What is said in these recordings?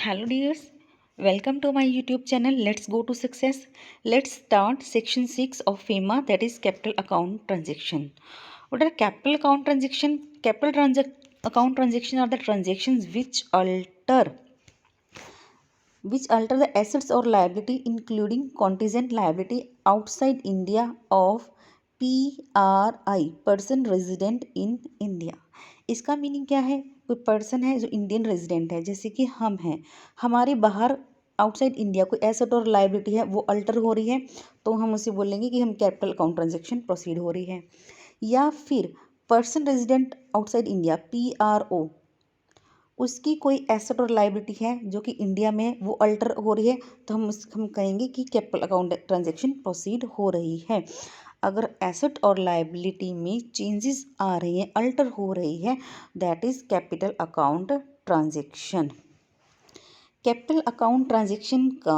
Hello dears, welcome to my YouTube channel. Let's go to success. Let's start section 6 of FEMA, that is capital account transaction. What are capital account transaction? Account transaction are the transactions which alter the assets or liability including contingent liability outside India of PRI, person resident in India. इसका meaning क्या है? कोई person है जो Indian resident है, जैसे कि हम हैं, हमारे बाहर आउटसाइड इंडिया कोई एसेट और लाइबिलिटी है वो अल्टर हो रही है, तो हम उसे बोलेंगे कि हम कैपिटल अकाउंट ट्रांजेक्शन प्रोसीड हो रही है। या फिर person resident outside India PRO, उसकी कोई एसेट और लाइबिलिटी है जो कि इंडिया में वो अल्टर हो रही है, तो हम कहेंगे कि कैपिटल अकाउंट ट्रांजेक्शन प्रोसीड हो रही है। अगर एसेट और लाइबिलिटी में चेंजेस आ रही हैं, अल्टर हो रही है, that is capital account transaction. Capital account transaction का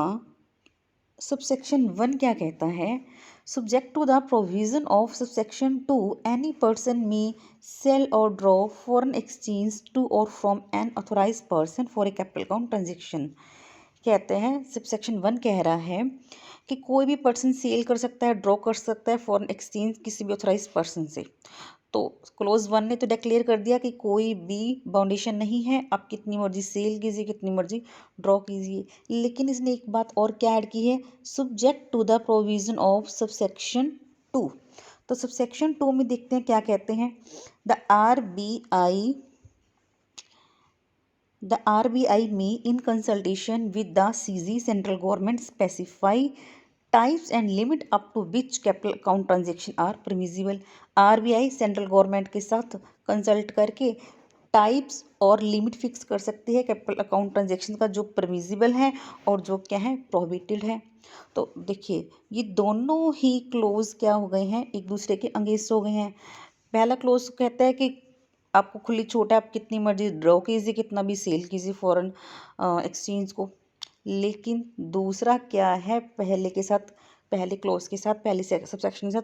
सबसेक्शन 1 क्या कहता है? Subject to the provision of subsection 2, any person may sell or draw foreign exchange to or from an authorized person for a capital account transaction. कहते हैं subsection 1 कह रहा है कि कोई भी पर्सन सेल कर सकता है, ड्रॉ कर सकता है फॉरेन एक्सचेंज किसी भी ऑथोराइज पर्सन से। तो क्लोज 1 ने तो डिक्लेयर कर दिया कि कोई भी बाउंडेशन नहीं है, आप कितनी मर्जी सेल कीजिए, कितनी मर्जी ड्रॉ कीजिए। लेकिन इसने एक बात और क्या ऐड की है? Subject to the provision of subsection 2। तो सबसेक्शन 2 में देखते हैं क्या कहते हैं। The RBI may, in consultation with the CZ, central government, specify types and limit up to which capital account transaction are permissible. RBI central government के साथ consult करके टाइप्स और लिमिट फिक्स कर सकती है कैपिटल अकाउंट ट्रांजेक्शन का, जो permissible है और जो क्या है, प्रोहिबिटेड है। तो देखिए ये दोनों ही क्लोज क्या हो गए हैं, एक दूसरे के अगेंस्ट हो गए हैं। पहला क्लोज कहता है कि आपको खुली छूट है, आप कितनी मर्जी ड्रॉ कीजिए, कितना भी सेल कीजिए फॉरेन एक्सचेंज को। लेकिन दूसरा क्या है, पहले क्लोज के साथ, पहले सबसेक्शन के साथ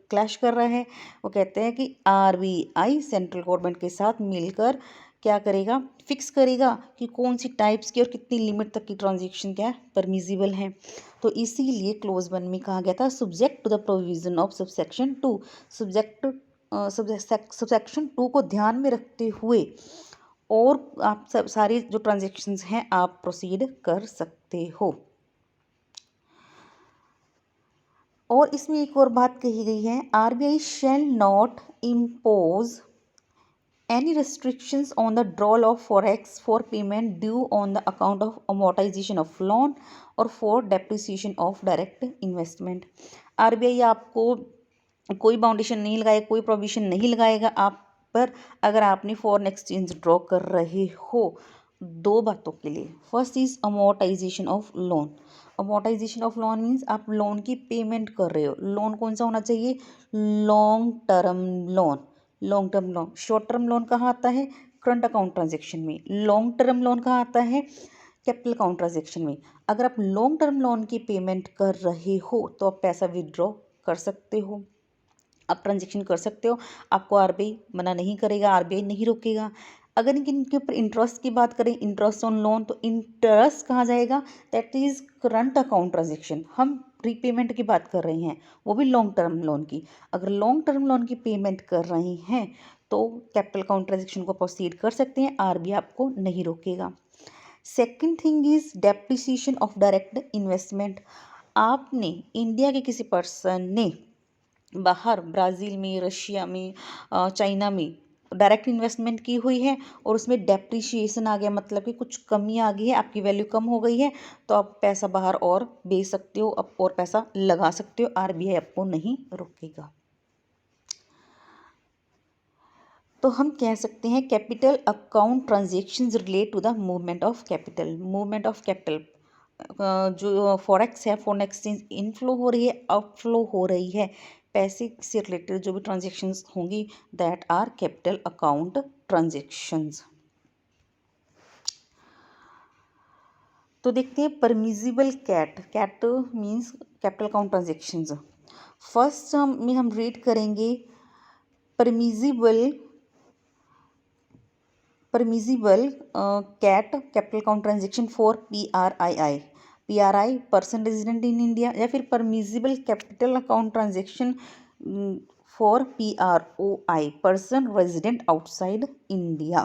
क्लैश कर रहा है। वो कहते हैं कि RBI सेंट्रल गवर्नमेंट के साथ मिलकर क्या करेगा, फिक्स करेगा कि कौन सी टाइप्स की और कितनी लिमिट तक की ट्रांजेक्शन क्या है, परमिजिबल है। तो इसीलिए क्लोज 1 में कहा गया था subject to the provision of subsection 2। Subsection 2 को ध्यान में रखते हुए और आप सब सारी जो ट्रांजेक्शन्स हैं आप प्रोसीड कर सकते हो। और इसमें एक और बात कही गई है, RBI shall not impose any restrictions on the drawal of forex for payment due on the account of amortization of loan or for depreciation of direct investment। RBI आपको कोई बाउंडेशन नहीं लगाएगा, कोई प्रोविजन नहीं लगाएगा आप पर, अगर आपने फॉरेन एक्सचेंज ड्रॉ कर रहे हो, दो बातों के लिए। First is amortisation of loan. Amortisation of loan means आप लोन की पेमेंट कर रहे हो। लोन कौन सा होना चाहिए? Long term loan. Long term loan, short term loan कहाँ आता है? करंट अकाउंट ट्रांजेक्शन में। लॉन्ग टर्म लोन कहाँ आता है? कैपिटल अकाउंट ट्रांजेक्शन में। अगर आप लॉन्ग टर्म लोन की पेमेंट कर रहे हो तो आप पैसा विदड्रॉ कर सकते हो, आप ट्रांजेक्शन कर सकते हो, आपको RBI मना नहीं करेगा, RBI नहीं रोकेगा। अगर इनके ऊपर इंटरेस्ट की बात करें, इंटरेस्ट ऑन लोन, तो इंटरेस्ट कहाँ जाएगा? That is current account transaction. हम रीपेमेंट की बात कर रहे हैं, वो भी लॉन्ग टर्म लोन की। अगर लॉन्ग टर्म लोन की पेमेंट कर रहे हैं तो कैपिटल अकाउंट ट्रांजेक्शन को प्रोसीड कर सकते हैं, RBI आपको नहीं रोकेगा। Second thing is depreciation of direct investment. आपने इंडिया के किसी पर्सन ने बाहर ब्राज़ील में, रशिया में, चाइना में डायरेक्ट इन्वेस्टमेंट की हुई है और उसमें डेप्रिशिएशन आ गया, मतलब कि कुछ कमी आ गई है, आपकी वैल्यू कम हो गई है, तो आप पैसा बाहर और बेच सकते हो, अब और पैसा लगा सकते हो, RBI आपको नहीं रोकेगा। तो हम कह सकते हैं capital account transactions relate to the movement of capital. Movement of capital, जो फॉरेक्स है, फॉरेन एक्सचेंज इनफ्लो हो रही है, आउटफ्लो हो रही है, पैसे से रिलेटेड जो भी ट्रांजेक्शन्स होंगी, that are capital account transactions. तो देखते हैं permissible CAT means capital account transactions. First में हम रीड करेंगे permissible permissible CAT capital account transaction for PRII person resident in India, या फिर permissible capital account transaction for PROI person resident outside India.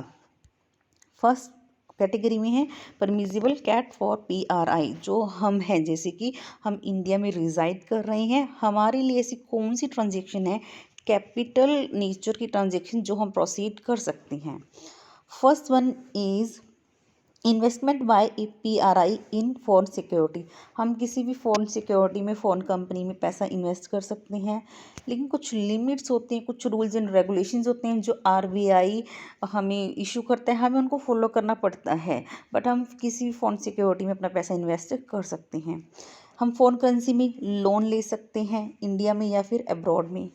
First category में है permissible cat for PRI, जो हम हैं, जैसे कि हम इंडिया में रिजाइड कर रहे हैं, हमारे लिए ऐसी कौन सी ट्रांजेक्शन है कैपिटल नेचर की ट्रांजेक्शन जो हम प्रोसीड कर सकते हैं। First one is investment by PRI in foreign security. हम किसी भी फॉरेन सिक्योरिटी में, फॉरेन कंपनी में पैसा इन्वेस्ट कर सकते हैं, लेकिन कुछ लिमिट्स होते हैं, कुछ रूल्स एंड रेगुलेशंस होते हैं जो RBI हमें इशू करता है, हमें उनको फॉलो करना पड़ता है, बट हम किसी भी फॉरेन सिक्योरिटी में अपना पैसा इन्वेस्ट कर सकते हैं। हम फॉरेन करेंसी में लोन ले सकते हैं इंडिया में या फिर अब्रॉड में।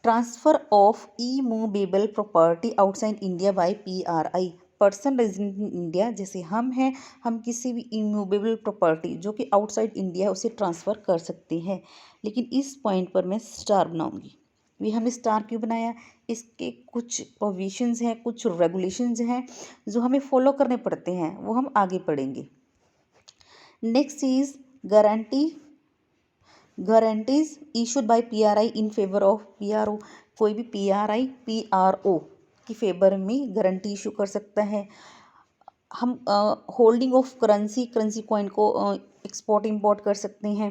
Transfer of immovable property outside India by PRI person resident in India, जैसे हम हैं, हम किसी भी इमूवेबल प्रॉपर्टी जो कि आउटसाइड इंडिया है उसे ट्रांसफ़र कर सकते हैं। लेकिन इस पॉइंट पर मैं स्टार बनाऊंगी। भी हमने स्टार क्यों बनाया, इसके कुछ प्रोविजंस हैं, कुछ रेगुलेशंस हैं जो हमें फॉलो करने पड़ते हैं, वो हम आगे पढ़ेंगे। Next is guarantees issued by PRI in favour of PRO। कोई भी PRI PRO की फेवर में गारंटी इशू कर सकता है। हम होल्डिंग ऑफ करेंसी कॉइन को एक्सपोर्ट इंपोर्ट कर सकते हैं।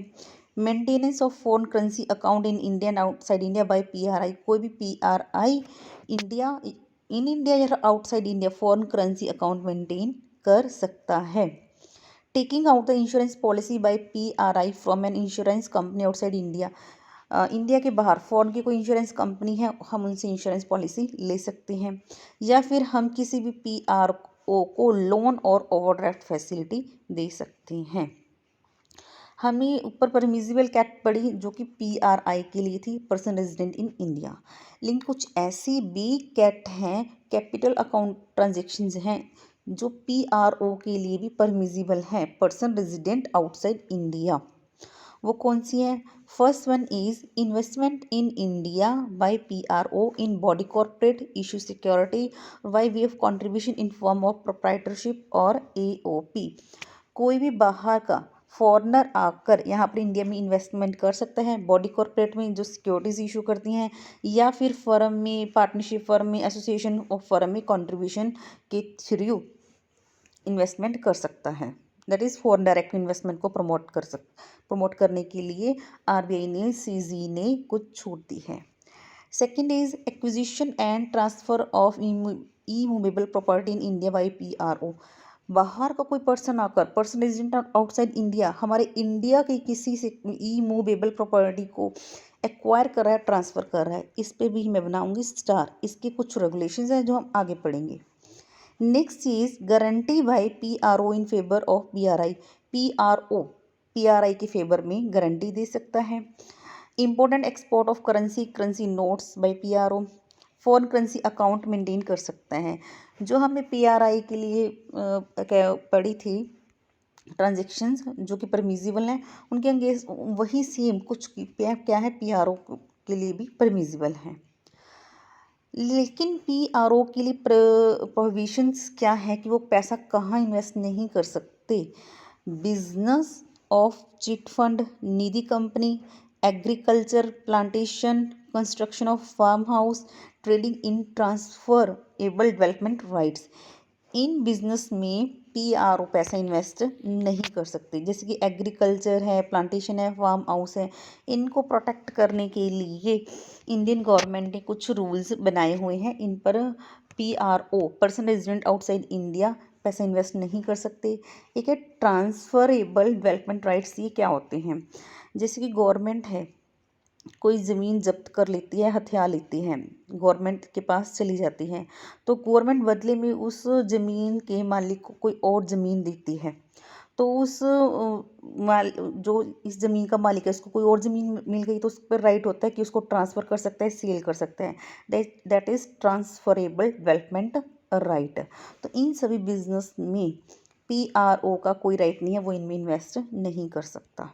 Maintenance of foreign currency account in India and outside India by PRI। कोई भी PRI इन इंडिया या outside India foreign currency account maintain कर सकता है। Taking out the insurance policy bye PRI from an insurance company outside India. India के बाहर foreign की कोई इंश्योरेंस कंपनी है, हम उनसे इंश्योरेंस पॉलिसी ले सकते हैं। या फिर हम किसी भी PRO को लोन और ओवरड्राफ्ट फैसिलिटी दे सकते हैं। हमें ऊपर परमिजिबल कैट पड़ी जो कि PRI के लिए थी, पर्सन रेजिडेंट इन इंडिया। लेकिन कुछ ऐसी भी कैट हैं, कैपिटल अकाउंट ट्रांजेक्शन्स हैं जो PRO के लिए भी परमिजिबल हैं, पर्सन रेजिडेंट आउटसाइड इंडिया। वो कौन सी है? First one is investment in India by PRO in body corporate issue security by way of contribution in form of proprietorship और AOP। कोई भी बाहर का फॉरेनर आकर यहाँ पर इंडिया में इन्वेस्टमेंट कर सकता है, बॉडी कॉर्पोरेट में जो सिक्योरिटीज इशू करती हैं, या फिर फर्म में, पार्टनरशिप फर्म में, एसोसिएशन ऑफ फर्म में कंट्रीब्यूशन के थ्रू इन्वेस्टमेंट कर सकता है। That is foreign direct investment को प्रमोट करने के लिए RBI ने, CG ने कुछ छूट दी है। Second is acquisition and transfer of immovable property in India by PRO। बाहर का कोई पर्सन आकर, पर्सन रेजिडेंट आउटसाइड इंडिया, हमारे इंडिया के किसी से इमूवेबल प्रॉपर्टी को एक्वायर कर रहा है, ट्रांसफ़र कर रहा है, इस पे भी मैं बनाऊंगी स्टार। इसके कुछ रेगुलेशंस हैं जो हम आगे पढ़ेंगे। Next is guarantee by PRO in favour of PRI। PRI के फेवर में गारंटी दे सकता है। Important export of currency notes by PRO। Foreign currency account maintain कर सकता है। जो हमें PRI के लिए पड़ी थी ट्रांजेक्शन्स जो कि परमिजिबल हैं, उनके अंगेंस्ट वही सेम कुछ क्या है PRO के लिए भी परमिजिबल है। लेकिन PRO के लिए प्रोविजंस क्या है कि वो पैसा कहाँ इन्वेस्ट नहीं कर सकते। Business of chit fund, Nidhi company, agriculture, plantation, construction of farm house, trading in transferable development rights. इन बिजनेस में PRO पैसा इन्वेस्ट नहीं कर सकते। जैसे कि एग्रीकल्चर है, प्लांटेशन है, फार्म हाउस है, इनको प्रोटेक्ट करने के लिए इंडियन गवर्नमेंट ने कुछ रूल्स बनाए हुए हैं। इन पर PRO person resident outside India पैसा इन्वेस्ट नहीं कर सकते। एक है ट्रांसफरेबल डेवलपमेंट राइट्स। ये क्या होते हैं? जैसे कि गवर्नमेंट है, कोई ज़मीन जब्त कर लेती है, हथिया लेती है, गवर्नमेंट के पास चली जाती है, तो गवर्नमेंट बदले में उस ज़मीन के मालिक को कोई और ज़मीन देती है। तो उस जो इस ज़मीन का मालिक है, उसको कोई और ज़मीन मिल गई तो उस पर राइट होता है कि उसको ट्रांसफ़र कर सकता है, सेल कर सकता है। That is transferable development right. तो इन सभी बिजनेस में PRO का कोई राइट नहीं है, वो इनमें इन्वेस्ट नहीं कर सकता।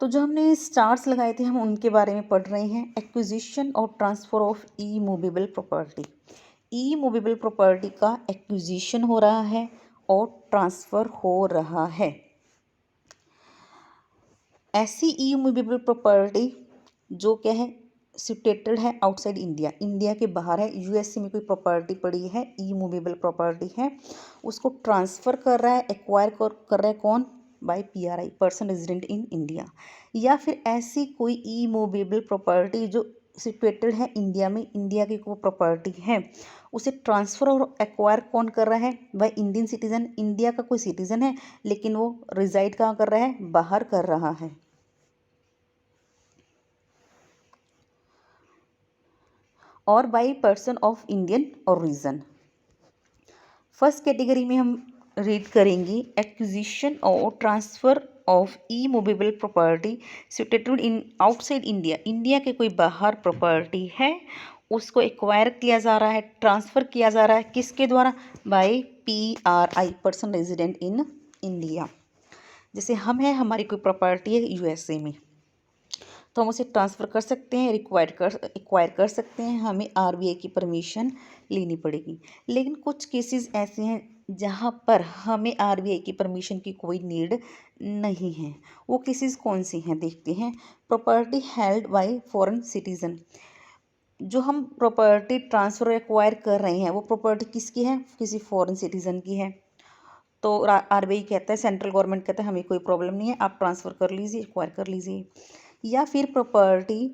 तो जो हमने स्टार्स लगाए थे, हम उनके बारे में पढ़ रहे हैं। एक्विजिशन और transfer of immovable property. E movable property का एक्विजिशन हो रहा है और ट्रांसफ़र हो रहा है। ऐसी ई मूवेबल प्रॉपर्टी जो क्या है, सिचुएटेड है आउटसाइड इंडिया, इंडिया के बाहर है, यूएसए में कोई प्रॉपर्टी पड़ी है, ई मूवेबल प्रॉपर्टी है, उसको ट्रांसफ़र कर रहा है, एक्वायर कर रहा है कौन, by PRI, person resident in India. या फिर ऐसी कोई ई मूवेबल प्रॉपर्टी जो सिचुएटेड है इंडिया में, इंडिया की कोई प्रॉपर्टी है, उसे ट्रांसफ़र और एक्वायर कौन कर रहा है, बाय इंडियन सिटीजन, इंडिया का कोई सिटीजन है लेकिन वो रिजाइड कहाँ कर रहा है, बाहर कर रहा है। और by person of Indian origin. First category में हम रीड करेंगे एक्विजिशन और transfer of E movable property situated in outside India, India के कोई बाहर प्रॉपर्टी है, उसको एक्वायर किया जा रहा है, ट्रांसफ़र किया जा रहा है, किसके द्वारा, by PRI, person resident in India. जैसे हम हैं, हमारी कोई प्रॉपर्टी है यूएसए में, तो हम उसे ट्रांसफ़र कर सकते हैं, एक्वायर कर सकते हैं, हमें आरबीआई की परमिशन लेनी पड़ेगी। लेकिन कुछ केसेस ऐसे हैं जहाँ पर हमें आरबीआई की परमिशन की कोई नीड नहीं है। वो केसेस कौन सी हैं, देखते हैं। Property held by foreign citizen, जो हम प्रॉपर्टी ट्रांसफ़र एक्वायर कर रहे हैं वो प्रॉपर्टी किसकी है, किसी फॉरेन सिटीज़न की है। तो आरबीआई कहता है, सेंट्रल गवर्नमेंट कहता है हमें कोई प्रॉब्लम नहीं है, आप ट्रांसफ़र कर लीजिए, एक्वायर कर लीजिए। या फिर property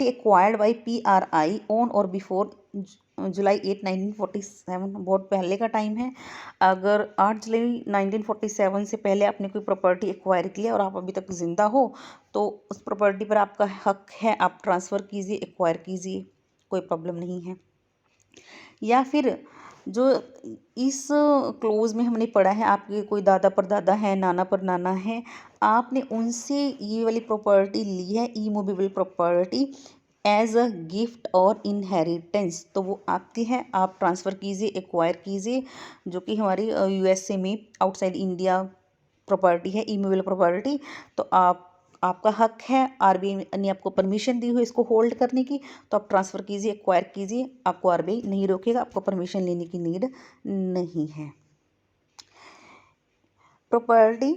acquired by PRI on और बिफोर जुलाई 8 1947, बहुत पहले का टाइम है। अगर 8 जुलाई 1947 से पहले आपने कोई प्रॉपर्टी एक्वायर किया और आप अभी तक ज़िंदा हो तो उस प्रॉपर्टी पर आपका हक है, आप ट्रांसफ़र कीजिए, एक्वायर कीजिए, कोई प्रॉब्लम नहीं है। या फिर जो इस क्लोज में हमने पढ़ा है, आपके कोई दादा परदादा है, नाना पर नाना है, आपने उनसे ये वाली प्रॉपर्टी ली है, immovable property, as a gift और इनहेरिटेंस, तो वो आपकी है, आप ट्रांसफ़र कीजिए, एक्वायर कीजिए, जो कि हमारी यूएसए में आउटसाइड इंडिया प्रॉपर्टी है, ई मूवेबल प्रॉपर्टी। तो आपका हक है, आरबीआई ने आपको परमिशन दी हुई इसको होल्ड करने की, तो आप ट्रांसफ़र कीजिए, एक्वायर कीजिए, आपको आरबीआई नहीं रोकेगा, आपको परमिशन लेने की नीड नहीं है। Property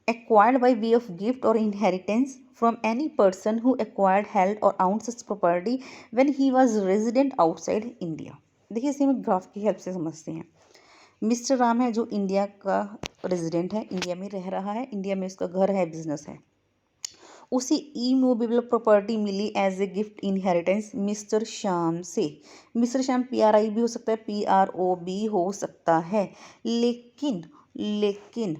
acquired by way of gift or inheritance from any person who acquired, held or owned such property when he was resident outside India। देखिए इसे हम ग्राफ की हेल्प से समझते हैं। मिस्टर राम है जो इंडिया का रेजिडेंट है, इंडिया में रह रहा है, इंडिया में उसका घर है, बिजनेस है, उसे ई मूवेबल प्रॉपर्टी मिली as a gift inheritance mister Shyam से। मिस्टर श्याम पीआरआई भी हो सकता है, पीआरओ भी हो सकता है, लेकिन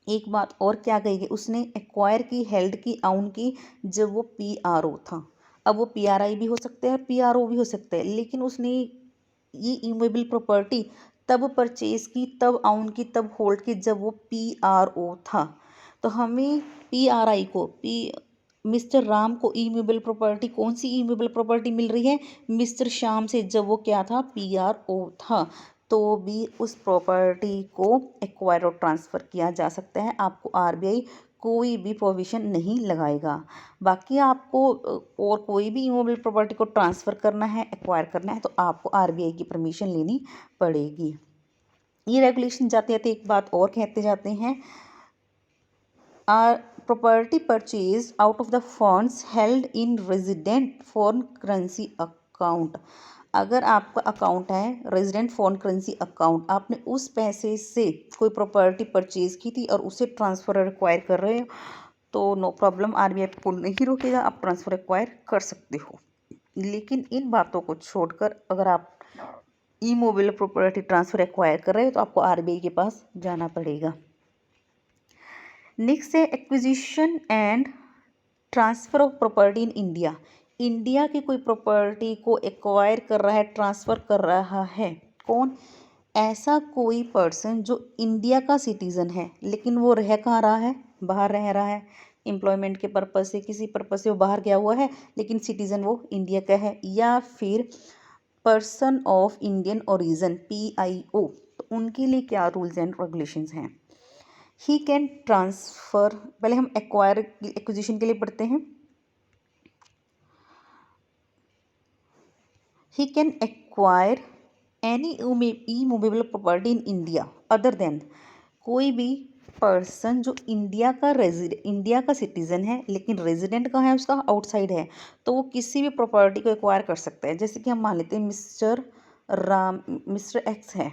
एक बात और क्या कही गई, उसने एक्वायर की, हेल्ड की, आउन की जब वो पीआरओ था। अब वो पीआरआई भी हो सकता है, पीआरओ भी हो सकता है, लेकिन उसने ये इमूवेबल प्रॉपर्टी तब परचेज की, तब आउन की, तब होल्ड की जब वो पीआरओ था। तो हमें पीआरआई को, पी मिस्टर राम को इमूवेबल प्रॉपर्टी, कौन सी इमूवेबल प्रॉपर्टी मिल रही है, मिस्टर श्याम से, जब वो क्या था, पीआरओ था। तो भी उस प्रॉपर्टी को एक्वायर और ट्रांसफ़र किया जा सकता है, आपको आरबीआई कोई भी प्रोविज़न नहीं लगाएगा। बाकी आपको और कोई भी इमूवेबल प्रॉपर्टी को ट्रांसफ़र करना है, एक्वायर करना है, तो आपको आरबीआई की परमिशन लेनी पड़ेगी। ये रेगुलेशन जाते जाते एक बात और कहते जाते हैं, or property purchase out of the funds held in resident foreign currency account. अगर आपका अकाउंट है रेजिडेंट फॉरेन करेंसी अकाउंट, आपने उस पैसे से कोई प्रॉपर्टी परचेज की थी और उसे ट्रांसफ़र एक्वायर कर रहे हो, तो नो प्रॉब्लम, आरबीआई आपको नहीं रोकेगा, आप ट्रांसफ़र एक्वायर कर सकते हो। लेकिन इन बातों को छोड़कर अगर आप ई मूवेबल प्रॉपर्टी ट्रांसफ़र एक्वायर कर रहे हो तो आपको आरबीआई के पास जाना पड़ेगा। नेक्स्ट है acquisition and transfer of property in India. India की कोई प्रॉपर्टी को एक्वायर कर रहा है, ट्रांसफ़र कर रहा है कौन, ऐसा कोई पर्सन जो इंडिया का सिटीज़न है लेकिन वो रह कहाँ रहा है, बाहर रह रहा है, एम्प्लॉयमेंट के पर्पज़ से, किसी पर्पज़ से वो बाहर गया हुआ है लेकिन सिटीज़न वो इंडिया का है। या फिर person of Indian origin, PIO, तो उनके लिए क्या रूल्स एंड रेगुलेशंस हैं। ही कैन ट्रांसफ़र, पहले हम एक्विजिशन के लिए पढ़ते हैं। He can acquire any immovable property in India other than, कोई भी पर्सन जो इंडिया का सिटीजन है लेकिन रेजिडेंट कहाँ है उसका, आउटसाइड है, तो वो किसी भी प्रॉपर्टी को एक्वायर कर सकता है। जैसे कि हम मान लेते हैं मिस्टर एक्स है,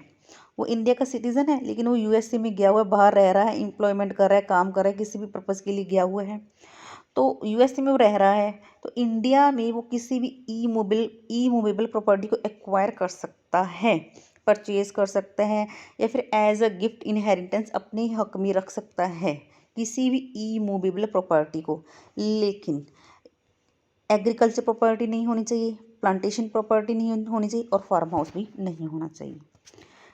वो इंडिया का सिटीजन है लेकिन वो यूएसए में गया हुआ है, बाहर रह रहा है, एम्प्लॉयमेंट कर रहा है, काम कर रहा है, किसी भी पर्पज़ के लिए गया हुआ है, तो यूएसए में वो रह रहा है, तो इंडिया में वो किसी भी ई मूवेबल प्रॉपर्टी को एक्वायर कर सकता है, परचेज कर सकता है, या फिर एज अ गिफ्ट इनहेरिटेंस अपने हक में रख सकता है किसी भी ई मूवेबल प्रॉपर्टी को। लेकिन एग्रीकल्चर प्रॉपर्टी नहीं होनी चाहिए, प्लांटेशन प्रॉपर्टी नहीं होनी चाहिए, और फार्म हाउस भी नहीं होना चाहिए।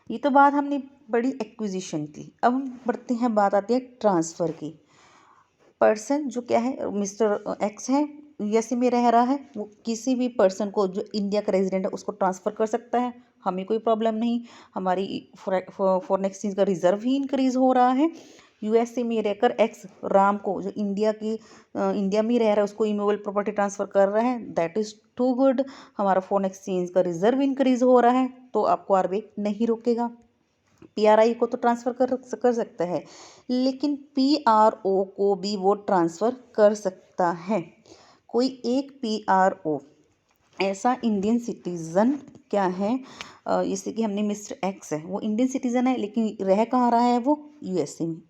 ये तो बात हमने बड़ी एक्विजिशन की। अब हम बढ़ते हैं, बात आती है ट्रांसफ़र की। पर्सन जो क्या है, मिस्टर एक्स है, यूएसए में रह रहा है, वो किसी भी पर्सन को जो इंडिया का रेजिडेंट है उसको ट्रांसफ़र कर सकता है, हमें कोई प्रॉब्लम नहीं। हमारी फॉरेन एक्सचेंज का रिजर्व ही इंक्रीज़ हो रहा है। यूएसए में रहकर एक्स राम को जो इंडिया में रह रहा है उसको इमूवेबल प्रॉपर्टी ट्रांसफ़र कर रहा है, दैट इज़ टू गुड। हमारा फॉरेन एक्सचेंज का रिजर्व इंक्रीज़ हो रहा है, तो आपको आरबीआई नहीं रोकेगा। पीआरआई को तो ट्रांसफ़र कर सकता है, लेकिन पीआरओ को भी वो ट्रांसफ़र कर सकता है। कोई एक पीआरओ ऐसा इंडियन सिटीज़न क्या है, जैसे कि हमने मिस्टर एक्स है, वो इंडियन सिटीज़न है लेकिन रह कहाँ रहा है, वो यूएसए में।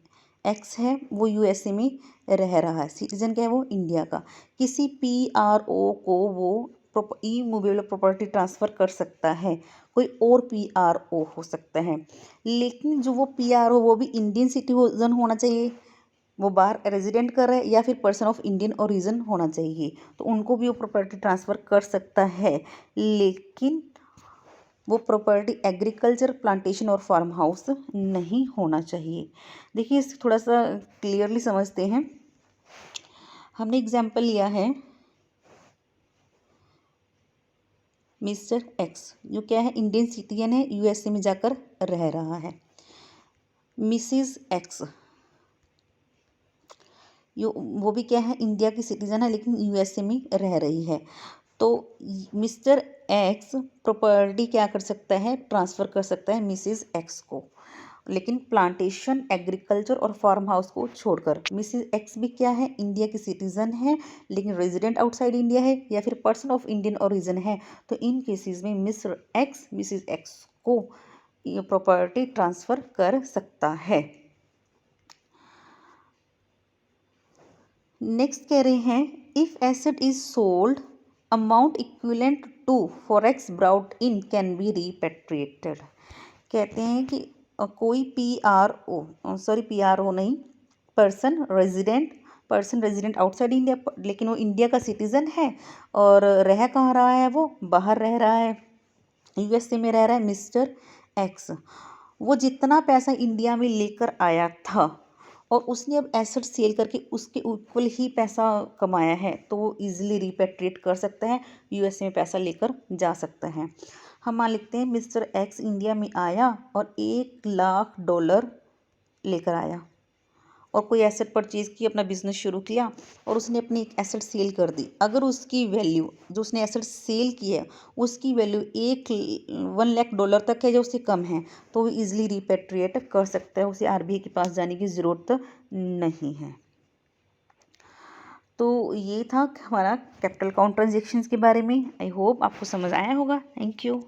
एक्स है, वो यूएसए में रह रहा है, सिटीज़न क्या है, वो इंडिया का। किसी पीआरओ को वो ई मूवेबल प्रॉपर्टी ट्रांसफ़र कर सकता है, कोई और पीआरओ हो सकता है, लेकिन जो वो पीआरओ वो भी इंडियन सिटीजन होना चाहिए, वो बाहर रेजिडेंट कर रहा है, या फिर पर्सन ऑफ इंडियन ओरिजिन होना चाहिए, तो उनको भी वो प्रॉपर्टी ट्रांसफ़र कर सकता है। लेकिन वो प्रॉपर्टी एग्रीकल्चर, प्लांटेशन और फार्म हाउस नहीं होना चाहिए। देखिए, इसे थोड़ा सा क्लियरली समझते हैं। हमने एग्जाम्पल लिया है मिस्टर एक्स, जो क्या है, इंडियन सिटीजन है, यूएसए में जाकर रह रहा है। मिसिज एक्स, वो भी क्या है, इंडिया की सिटीजन है लेकिन यूएसए में रह रही है। तो मिस्टर एक्स प्रॉपर्टी क्या कर सकता है, ट्रांसफ़र कर सकता है मिसिज एक्स को, लेकिन प्लांटेशन, एग्रीकल्चर और फार्म हाउस को छोड़कर। मिसिज एक्स भी क्या है, इंडिया की सिटीज़न है लेकिन रेजिडेंट आउटसाइड इंडिया है, या फिर पर्सन ऑफ इंडियन ओरिजिन है, तो इन केसेस में मिस्टर एक्स मिसिज एक्स को ये प्रॉपर्टी ट्रांसफ़र कर सकता है। नेक्स्ट कह रहे हैं, if asset is sold amount equivalent to forex brought in can be repatriated. कहते हैं कि कोई पीआरओ नहीं, पर्सन रेजिडेंट आउटसाइड इंडिया, लेकिन वो इंडिया का सिटीज़न है और रह कहाँ रहा है, वो बाहर रह रहा है, यूएसए में रह रहा है मिस्टर एक्स। वो जितना पैसा इंडिया में लेकर आया था और उसने अब एसेट सेल करके उसके इक्वल ही पैसा कमाया है, तो वो इजीली रिपेट्रिएट कर सकता है, यूएसए में पैसा लेकर जा सकता है। हम मान लिखते हैं मिस्टर एक्स इंडिया में आया और $1,00,000 लेकर आया और कोई एसेट परचेज़ की, अपना बिजनेस शुरू किया और उसने अपनी एक एसेट सेल कर दी। अगर उसकी वैल्यू, जो उसने एसेट सेल की है, उसकी वैल्यू $1,00,000 तक है या उससे कम है, तो वो ईजिली रिपेट्रिएट कर सकता है, उसे आरबीआई के पास जाने की ज़रूरत नहीं है। तो ये था हमारा कैपिटल अकाउंट ट्रांजेक्शन्स के बारे में। आई होप आपको समझ आया होगा। Thank you.